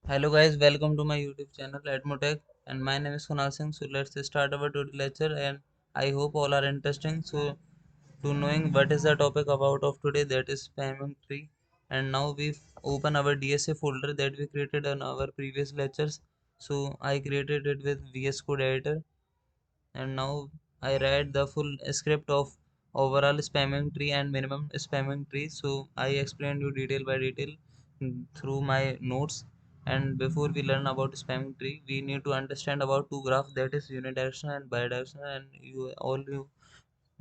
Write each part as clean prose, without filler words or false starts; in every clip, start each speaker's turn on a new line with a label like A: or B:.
A: Hello guys, welcome to my YouTube channel Edmotech, and my name is Kunal Singh. So let's start our today lecture, and I hope all are interesting. So to knowing what is the topic about of today, that is spamming tree. And now we open our DSA folder that we created on our previous lectures. So I created it with VS Code editor, and now I write the full script of overall spamming tree and minimum spamming tree. So I explained you detail by detail through my notes. And before we learn about spamming tree, we need to understand about two graphs, that is unidirectional and bidirectional. And you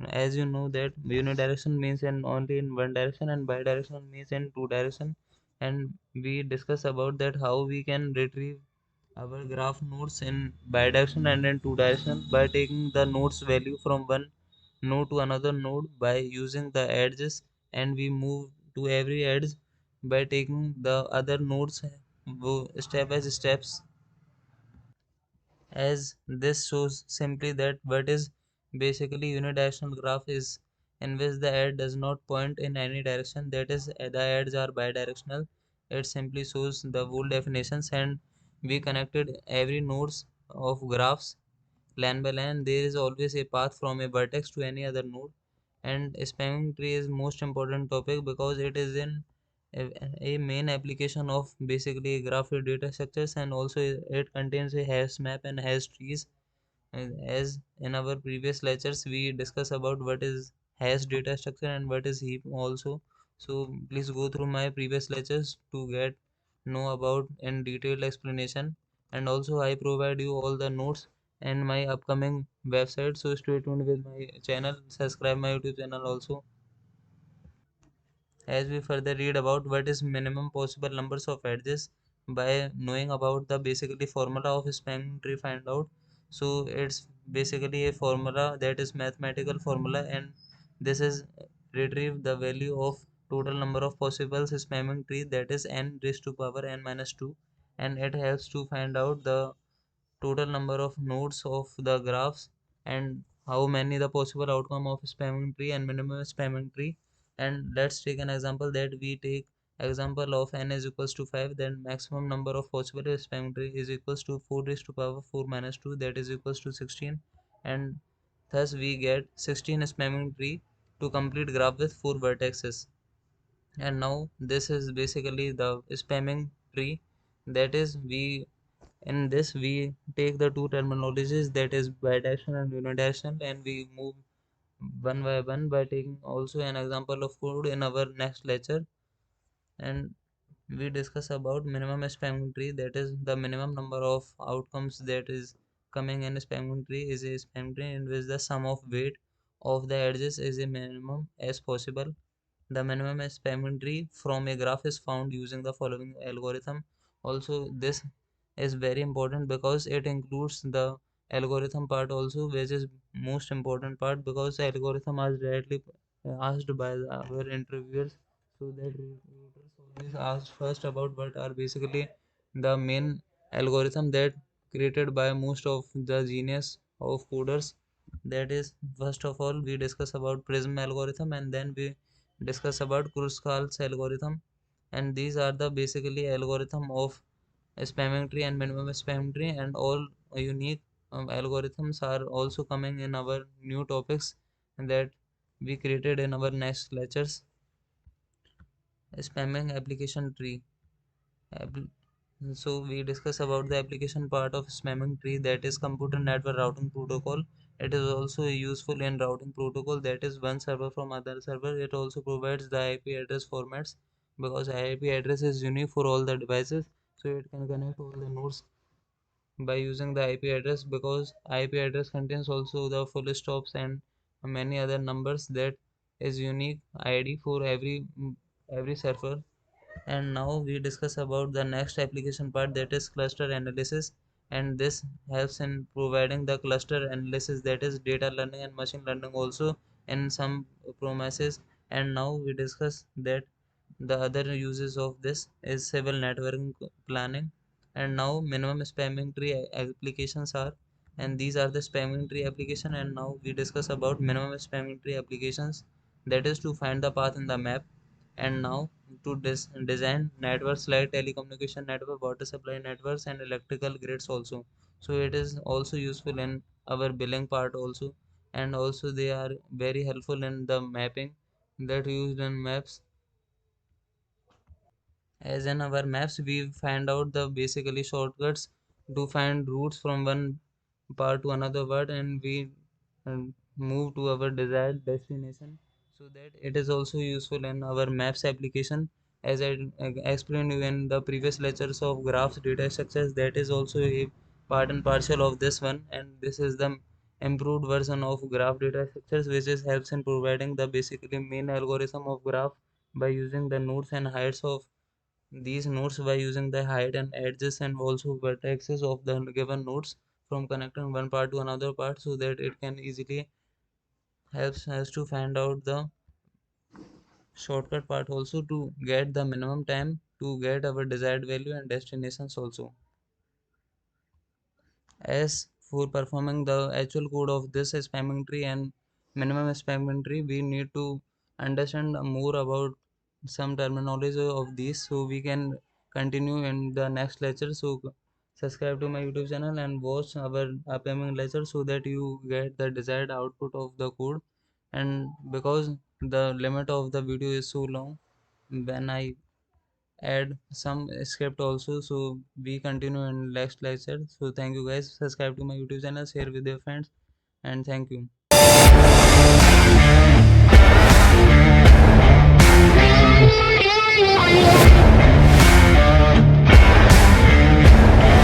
A: as you know that unidirectional means in only in one direction and bidirectional means in two direction. And we discuss about that how we can retrieve our graph nodes in bidirectional and in two directional by taking the nodes value from one node to another node by using the edges, and we move to every edge by taking the other nodes step by steps. As this shows simply that what is basically unidirectional graph is in which the edge does not point in any direction, that is the edges are bidirectional. It simply shows the whole definitions, and we connected every nodes of graphs line by line. There is always a path from a vertex to any other node. And spamming tree is most important topic because it is in a main application of basically graph data structures, and also it contains a hash map and hash trees. And as in our previous lectures we discuss about what is hash data structure and what is heap also. So please go through my previous lectures to get know about in detailed explanation. And also I provide you all the notes and my upcoming website, so stay tuned with my channel, subscribe my YouTube channel also. As we further read about what is minimum possible numbers of edges by knowing about the basically formula of spanning tree find out. So it's basically a formula that is mathematical formula, and this is retrieve the value of total number of possible spamming tree, that is n raised to power n minus 2. And it helps to find out the total number of nodes of the graphs and how many the possible outcome of spamming tree and minimum spamming tree. And let's take an example that we take example of n is equals to 5, then maximum number of possible spamming tree is equals to 4 raised to power 4 minus 2, that is equals to 16. And thus we get 16 spamming tree to complete graph with 4 vertices. And now this is basically the spamming tree, that is we in this we take the two terminologies, that is bidirectional and unidirectional, and we move one by one by taking also an example of code in our next lecture. And we discuss about minimum spamming tree, that is the minimum number of outcomes that is coming in a spamming tree is a spamming tree in which the sum of weight of the edges is a minimum as possible. The minimum spamming tree from a graph is found using the following algorithm. Also, this is very important because it includes the algorithm part also, which is most important part because the algorithm is directly asked by our interviewers. So that recruiters always ask first about what are basically the main algorithm that created by most of the genius of coders. That is, first of all we discuss about prism algorithm, and then we discuss about Kruskal's algorithm. And these are the basically algorithm of spamming tree and minimum spamming tree, and all unique algorithms are also coming in our new topics that we created in our next lectures. Spamming application tree. Appl- so we discuss about the application part of spamming tree, that is computer network routing protocol. It is also useful in routing protocol, that is one server from other server. It also provides the IP address formats because IP address is unique for all the devices, so it can connect all the nodes by using the IP address, because IP address contains also the full stops and many other numbers that is unique ID for every server. And now we discuss about the next application part, that is cluster analysis. And this helps in providing the cluster analysis, that is data learning and machine learning also in some promises. And now we discuss that the other uses of this is civil networking planning. And now minimum spamming tree applications are, and these are the spamming tree application. And now we discuss about minimum spamming tree applications, that is to find the path in the map. And now to design networks like telecommunication network, water supply networks, and electrical grids also. So it is also useful in our billing part also, and also they are very helpful in the mapping that used in maps. As in our maps, we find out the basically shortcuts to find routes from one part to another part, and we move to our desired destination. So that it is also useful in our maps application. As I explained you in the previous lectures of graphs data structures, that is also a part and parcel of this one, and this is the improved version of graph data structures, which is helps in providing the basically main algorithm of graph by using the nodes and heights of these nodes, by using the height and edges and also vertices of the given nodes from connecting one part to another part, so that it can easily helps us to find out the shortcut part also to get the minimum time to get our desired value and destinations also. As for performing the actual code of this spamming tree and minimum spamming tree, we need to understand more about some terminology of these, so we can continue in the next lecture. So subscribe to my YouTube channel and watch our upcoming lecture so that you get the desired output of the code. And because the limit of the video is so long, when I add some script also, so we continue in next lecture. So thank you guys, subscribe to my YouTube channel, share with your friends, and thank you.